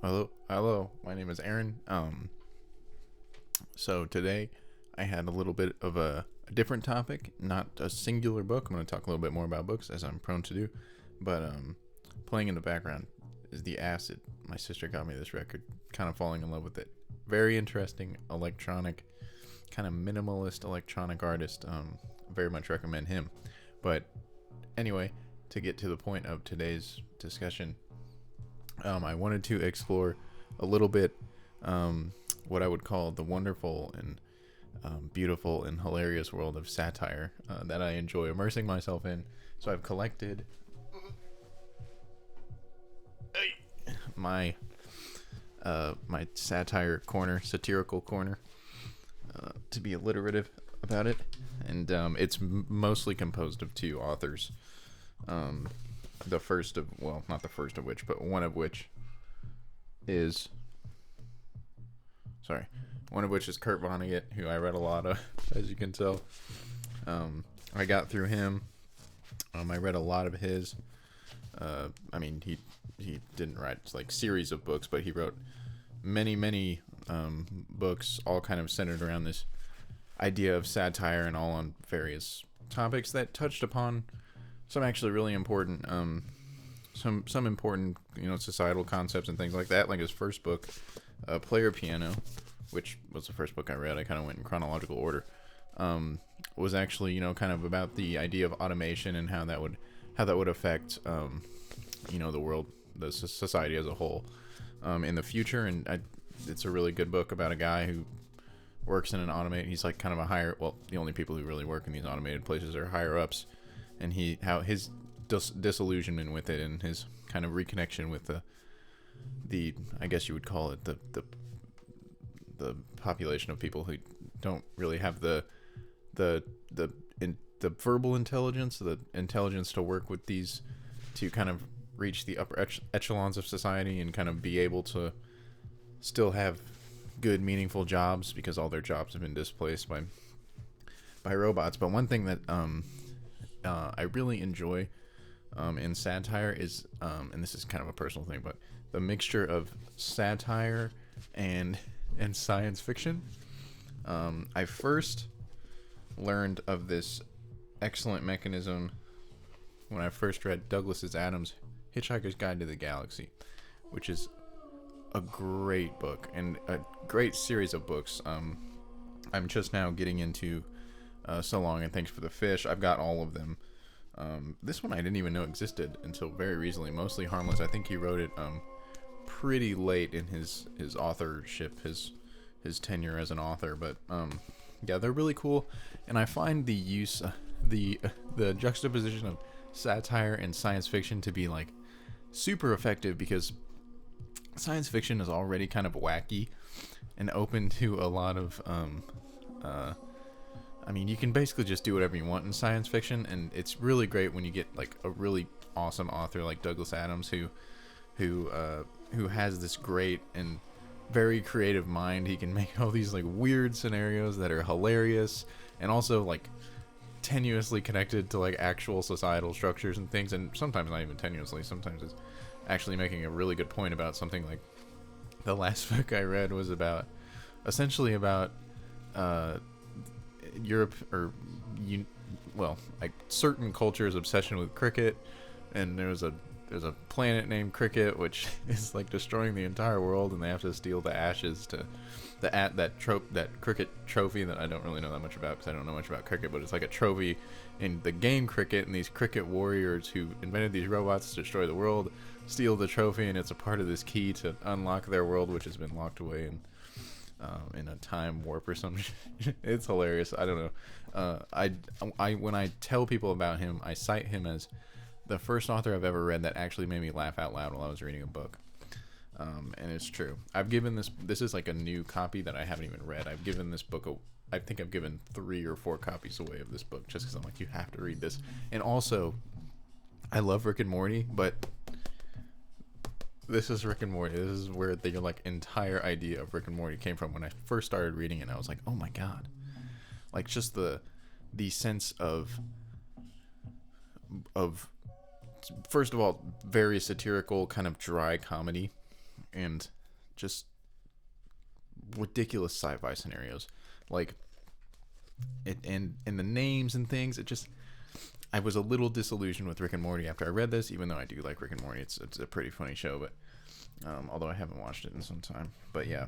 Hello. My name is Aaron. So today I had a little bit of a different topic, not a singular book. I'm going to talk a little bit more about books, as I'm prone to do. But playing in the background is The Acid. My sister got me this record. Kind of falling in love with it. Very interesting electronic, kind of minimalist electronic artist. Very much recommend him. But anyway, to get to the point of today's discussion, I wanted to explore a little bit what I would call the wonderful and beautiful and hilarious world of satire that I enjoy immersing myself in. So I've collected my my satire corner, satirical corner, to be alliterative about it, and it's mostly composed of two authors. The first of, well, not the first of which, but one of which is, one of which is Kurt Vonnegut, who I read a lot of, as you can tell. I got through him. I read a lot of his. I mean, he didn't write like series of books, but he wrote many books, all kind of centered around this idea of satire and all on various topics that touched upon some actually really important some important societal concepts and things like that. Like his first book, Player Piano, which was the first book I read. I kind of went in chronological order. Was actually kind of about the idea of automation and how that would affect the world, the society as a whole in the future. And it's a really good book about a guy who works in an automate. He's like kind of a higher, well, the only people who really work in these automated places are higher ups, and how his disillusionment with it and his kind of reconnection with the I guess you would call it the population of people who don't really have the verbal intelligence, the intelligence to work with these, to kind of reach the upper echelons of society and kind of be able to still have good, meaningful jobs, because all their jobs have been displaced by robots. But one thing that I really enjoy in satire is, and this is kind of a personal thing, but the mixture of satire and science fiction. I first learned of this excellent mechanism when I first read Douglas Adams' Hitchhiker's Guide to the Galaxy, which is a great book and a great series of books. I'm just now getting into So Long and Thanks for the Fish. I've got all of them. This one I didn't even know existed until very recently. Mostly harmless. I think he wrote it pretty late in his authorship, his tenure as an author. But yeah, they're really cool, and I find the use, the juxtaposition of satire and science fiction to be like super effective, because science fiction is already kind of wacky and open to a lot of I mean, you can basically just do whatever you want in science fiction, and it's really great when you get like a really awesome author like Douglas Adams who has this great and very creative mind. He can make all these like weird scenarios that are hilarious and also like tenuously connected to like actual societal structures and things, and sometimes not even tenuously. Sometimes it's actually making a really good point about something. Like the last book I read was essentially about Europe, or like certain cultures' obsession with cricket, and there's a planet named Cricket which is like destroying the entire world, and they have to steal the ashes to that cricket trophy that I don't really know that much about, because I don't know much about cricket, but it's like a trophy in the game cricket, and these cricket warriors who invented these robots to destroy the world steal the trophy, and it's a part of this key to unlock their world, which has been locked away in a time warp or something. It's hilarious. I don't know. I when I tell people about him, I cite him as the first author I've ever read that actually made me laugh out loud while I was reading a book. And it's true. I've given this is like a new copy that I haven't even read. I've given this book I think I've given 3 or 4 copies away of this book, just because I'm like, you have to read this. And also, I love Rick and Morty, but this is Rick and Morty. This is where the like entire idea of Rick and Morty came from. When I first started reading it, I was like, oh my god, like just the sense of first of all, very satirical, kind of dry comedy, and just ridiculous sci-fi scenarios, like it, and the names and things. It just, I was a little disillusioned with Rick and Morty after I read this, even though I do like Rick and Morty. It's a pretty funny show, but although I haven't watched it in some time. But yeah,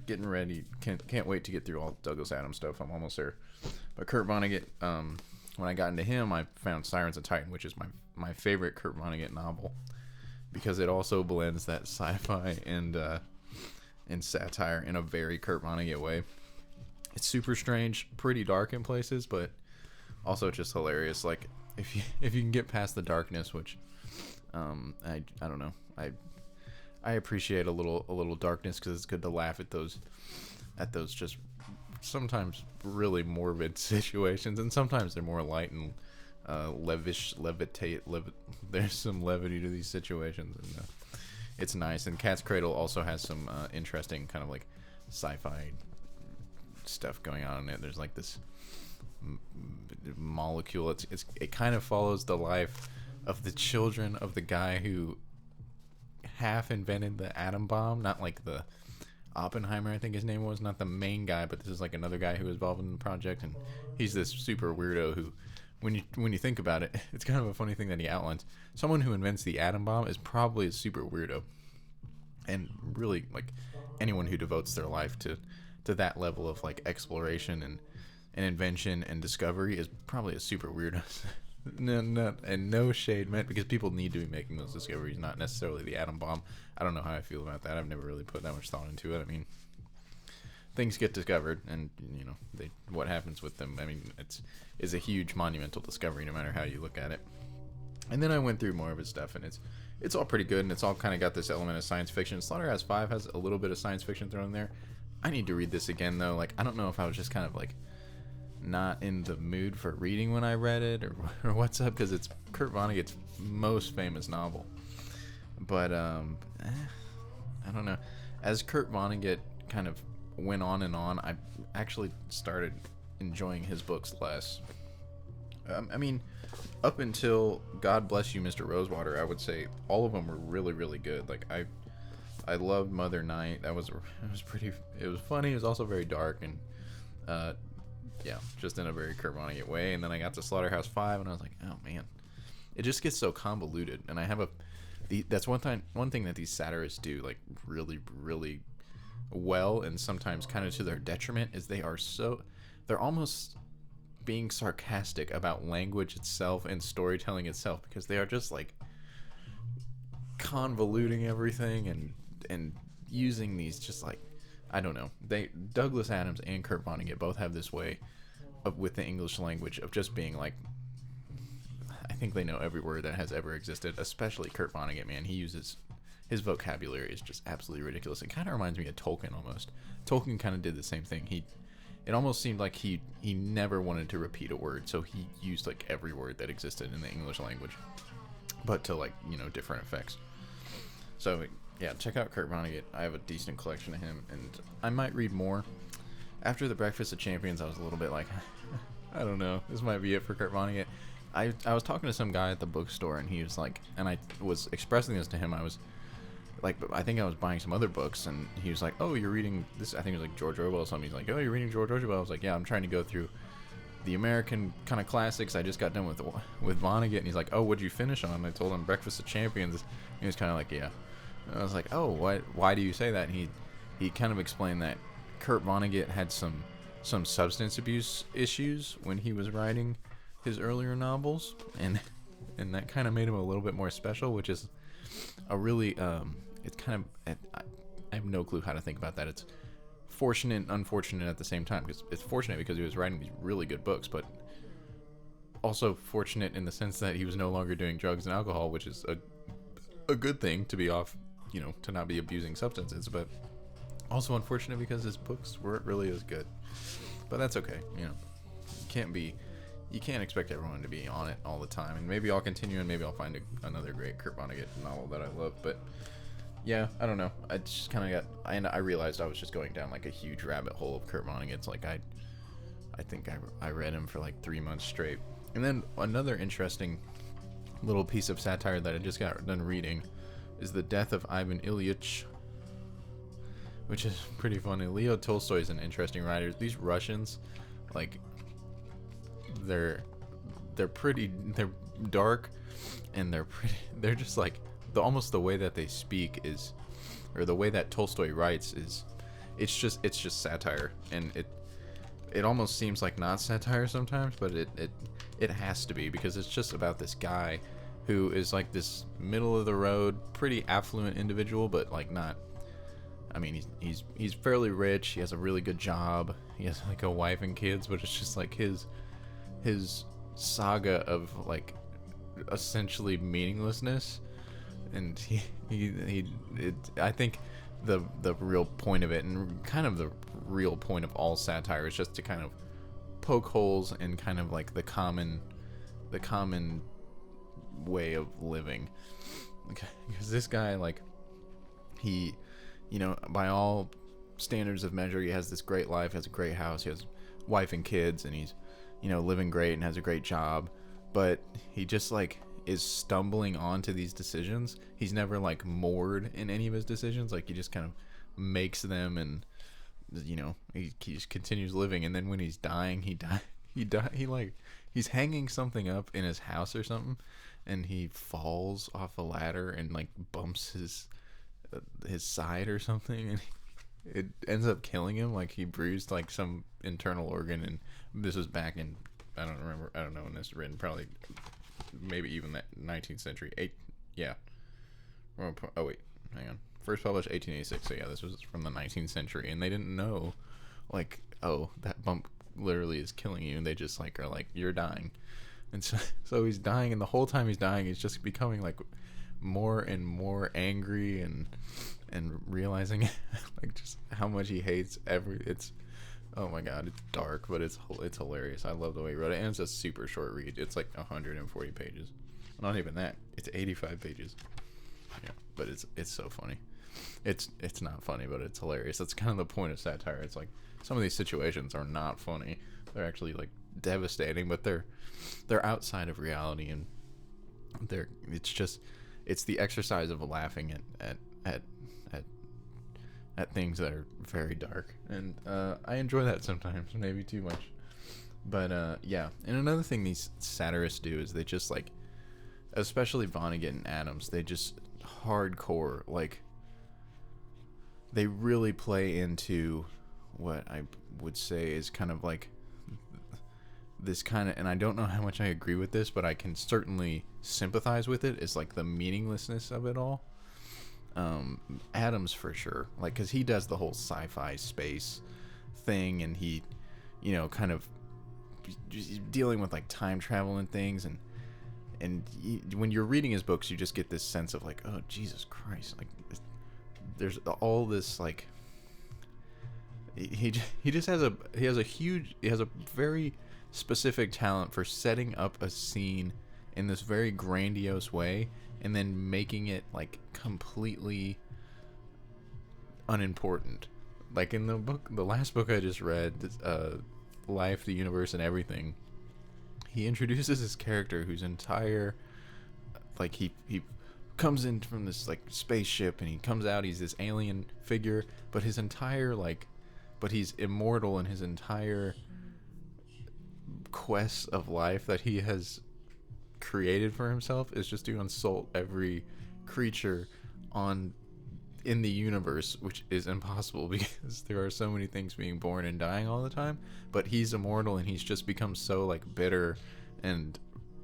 getting ready. Can't wait to get through all Douglas Adams stuff. I'm almost there. But Kurt Vonnegut, when I got into him, I found Sirens of Titan, which is my favorite Kurt Vonnegut novel, because it also blends that sci-fi and satire in a very Kurt Vonnegut way. It's super strange, pretty dark in places, but also just hilarious. Like if you can get past the darkness, which I don't know, I appreciate a little darkness, because it's good to laugh at those just sometimes really morbid situations, and sometimes they're more light and there's some levity to these situations, and it's nice. And Cat's Cradle also has some interesting kind of like sci-fi stuff going on in it. There's like this molecule. It kind of follows the life of the children of the guy who half invented the atom bomb, not like the Oppenheimer, I think his name was, not the main guy, but this is like another guy who was involved in the project, and he's this super weirdo who, when you think about it, it's kind of a funny thing that he outlines. Someone who invents the atom bomb is probably a super weirdo, and really, like, anyone who devotes their life to that level of like exploration and invention and discovery is probably a super weirdo. No shade meant, because people need to be making those discoveries, not necessarily the atom bomb. I don't know how I feel about that. I've never really put that much thought into it. I mean, things get discovered, and you know, what happens with them, I mean, is a huge monumental discovery no matter how you look at it. And then I went through more of his stuff, and it's all pretty good, and it's all kind of got this element of science fiction. Slaughterhouse Five has a little bit of science fiction thrown in there. I need to read this again though. Like, I don't know if I was just kind of like not in the mood for reading when I read it, or what's up, because it's Kurt Vonnegut's most famous novel. But I don't know. As Kurt Vonnegut kind of went on and on, I actually started enjoying his books less. I mean, up until God Bless You, Mr. Rosewater, I would say all of them were really, really good. Like, I loved Mother Night. It was funny. It was also very dark, and yeah, just in a very Kurt Vonnegut way. And then I got to Slaughterhouse Five, and I was like, oh man, it just gets so convoluted. And I have that's one thing that these satirists do, like, really, really well, and sometimes kind of to their detriment, is they're almost being sarcastic about language itself and storytelling itself, because they are just like convoluting everything and using these, just like, I don't know. Douglas Adams and Kurt Vonnegut both have this way with the English language of just being like, I think they know every word that has ever existed, especially Kurt Vonnegut, man. His vocabulary is just absolutely ridiculous. It kind of reminds me of Tolkien almost. Tolkien kind of did the same thing. It almost seemed like he never wanted to repeat a word, so he used like every word that existed in the English language, but to, like, you know, different effects. So yeah, check out Kurt Vonnegut. I have a decent collection of him, and I might read more. After The Breakfast of Champions, I was a little bit like, I don't know, this might be it for Kurt Vonnegut. I was talking to some guy at the bookstore, and he was like, and I was expressing this to him, I was like, I think I was buying some other books, and he was like, oh, you're reading this, I think it was like George Orwell or something. He's like, oh, you're reading George Orwell? I was like, yeah, I'm trying to go through the American kind of classics. I just got done with Vonnegut. And he's like, oh, what'd you finish on? And I told him Breakfast of Champions. And he was kind of like, yeah. And I was like, oh, why do you say that? And he kind of explained that Kurt Vonnegut had some substance abuse issues when he was writing his earlier novels, and that kind of made him a little bit more special, which is a really it's kind of, I have no clue how to think about that. It's fortunate and unfortunate at the same time, because it's fortunate because he was writing these really good books, but also fortunate in the sense that he was no longer doing drugs and alcohol, which is a good thing, to be off, you know, to not be abusing substances, but also unfortunate because his books weren't really as good. But that's okay, you know. You can't expect everyone to be on it all the time, and maybe I'll continue, and maybe I'll find another great Kurt Vonnegut novel that I love. But yeah, I don't know. I just kind of I realized I was just going down like a huge rabbit hole of Kurt Vonnegut's. Like I think I read him for like 3 months straight. And then another interesting little piece of satire that I just got done reading is The Death of Ivan Ilyich which is pretty funny. Leo Tolstoy is an interesting writer. These Russians, like, they're dark, and they're just like almost the way that they speak is, or the way that Tolstoy writes is, it's just satire, and it almost seems like not satire sometimes, but it has to be, because it's just about this guy who is like this middle of the road, pretty affluent individual, but like not. I mean, he's fairly rich. He has a really good job. He has like a wife and kids, but it's just like his saga of like essentially meaninglessness, and I think the real point of it, and kind of the real point of all satire, is just to kind of poke holes in kind of like the common way of living. Because this guy, like, he, by all standards of measure, he has this great life, has a great house, he has wife and kids, and he's, living great and has a great job, but he just like is stumbling onto these decisions. He's never like moored in any of his decisions. Like, he just kind of makes them, and he just continues living. And then when he's dying, he's hanging something up in his house or something, and he falls off a ladder and like bumps his side or something, and it ends up killing him. Like, he bruised like some internal organ, and this was back in, I don't know when this was written, probably maybe even that 19th century. Oh wait, hang on. First published 1886, so yeah, this was from the 19th century, and they didn't know, like, oh, that bump literally is killing you, and they just like are like, you're dying. And so he's dying, and the whole time he's dying, he's just becoming like more and more angry, and realizing like just how much he hates it's, oh my god, it's dark, but it's hilarious. I love the way he wrote it, and it's a super short read. It's like 140 pages. Not even that. It's 85 pages. Yeah, but it's so funny. It's not funny, but it's hilarious. That's kind of the point of satire. It's like, some of these situations are not funny. They're actually like devastating, but they're outside of reality, and it's the exercise of laughing at things that are very dark, and I enjoy that sometimes, maybe too much. But yeah, and another thing these satirists do is they just like, especially Vonnegut and Adams, they just hardcore, like, they really play into what I would say is kind of like this kind of, and I don't know how much I agree with this, but I can certainly sympathize with it, is like the meaninglessness of it all. Adams for sure, like, because he does the whole sci-fi space thing, and he, kind of dealing with like time travel and things, and when you're reading his books, you just get this sense of like, oh Jesus Christ, like, there's all this like, he just has a very specific talent for setting up a scene in this very grandiose way, and then making it like completely unimportant. Like in the last book I just read, Life, the Universe, and Everything, he introduces this character whose entire, like, he comes in from this like spaceship, and he comes out, he's this alien figure, but his entire but he's immortal, and his entire quest of life that he has created for himself is just to insult every creature in the universe, which is impossible because there are so many things being born and dying all the time. But he's immortal, and he's just become so like bitter and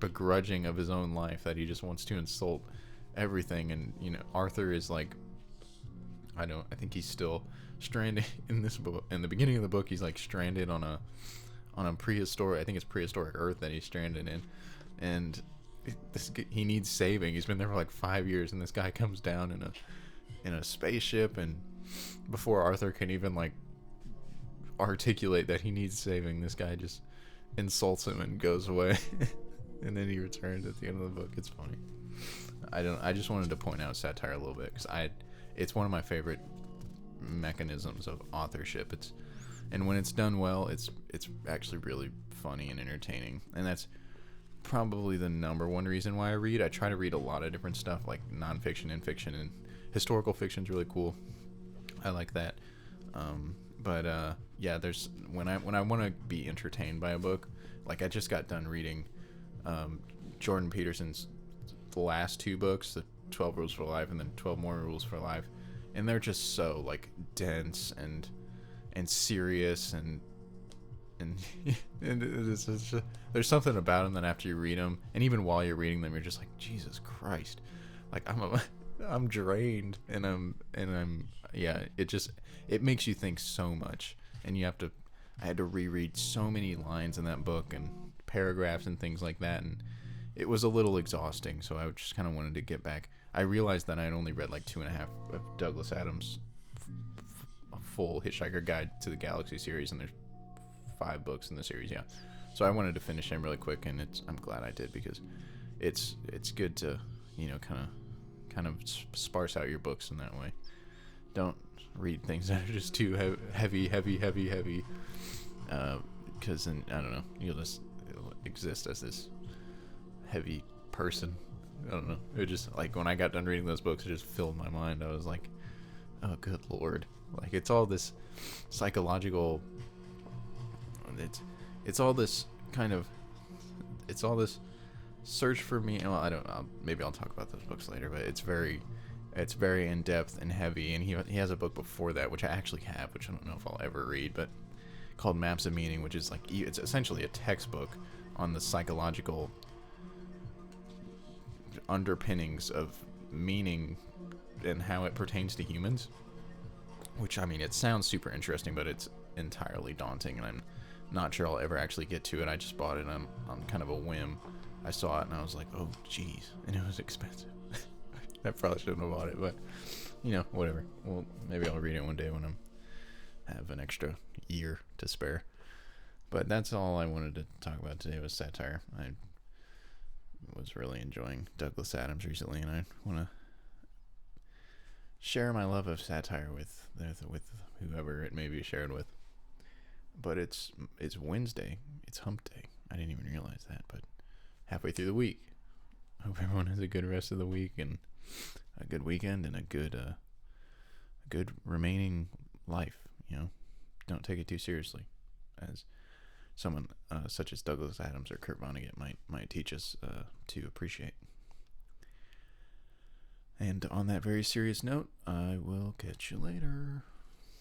begrudging of his own life that he just wants to insult everything. And Arthur is like, I think he's still stranded in this book. In the beginning of the book, he's like stranded on a prehistoric, I think it's prehistoric Earth that he's stranded in, and he needs saving. He's been there for like 5 years, and this guy comes down in a spaceship, and before Arthur can even like articulate that he needs saving, this guy just insults him and goes away. And then he returns at the end of the book. It's funny. I just wanted to point out satire a little bit, because it's one of my favorite mechanisms of authorship. And when it's done well, it's actually really funny and entertaining. And that's probably the number one reason why I read. I try to read a lot of different stuff, like nonfiction and fiction, and historical fiction's really cool. I like that. But yeah, there's when I want to be entertained by a book, like I just got done reading Jordan Peterson's the last two books, the 12 Rules for Life and then 12 More Rules for Life, and they're just so like dense and serious and it's just, there's something about them that after you read them, and even while you're reading them, you're just like, Jesus Christ, like I'm drained, and I'm yeah, it makes you think so much, and I had to reread so many lines in that book and paragraphs and things like that, and it was a little exhausting, so I just kind of wanted to get back. I realized that I had only read like 2.5 of Douglas Adams' full Hitchhiker Guide to the Galaxy series, and there's 5 books in the series, yeah. So I wanted to finish him really quick, and I'm glad I did, because it's good to, you know, kind of sparse out your books in that way. Don't read things that are just too heavy, because then, I don't know, you'll exist as this heavy person. I don't know. It just, like, when I got done reading those books, it just filled my mind. I was like, oh, good Lord. Like, it's all this psychological, it's all this kind of, it's all this search for me. Well, maybe I'll talk about those books later, but it's very in depth and heavy. And he has a book before that, which I actually have, which I don't know if I'll ever read, but called Maps of Meaning, which is like, it's essentially a textbook on the psychological underpinnings of meaning and how it pertains to humans. Which, I mean, it sounds super interesting, but it's entirely daunting, and I'm not sure I'll ever actually get to it. I just bought it on kind of a whim. I saw it and I was like, oh geez, and it was expensive. I probably shouldn't have bought it, but you know, whatever. Well, maybe I'll read it one day when I have an extra year to spare. But that's all I wanted to talk about today was satire. I was really enjoying Douglas Adams recently, and I want to share my love of satire with whoever it may be shared with. But it's Wednesday. It's hump day. I didn't even realize that, but halfway through the week. Hope everyone has a good rest of the week and a good weekend and a good remaining life, you know. Don't take it too seriously, as someone such as Douglas Adams or Kurt Vonnegut might teach us to appreciate. And on that very serious note, I will catch you later.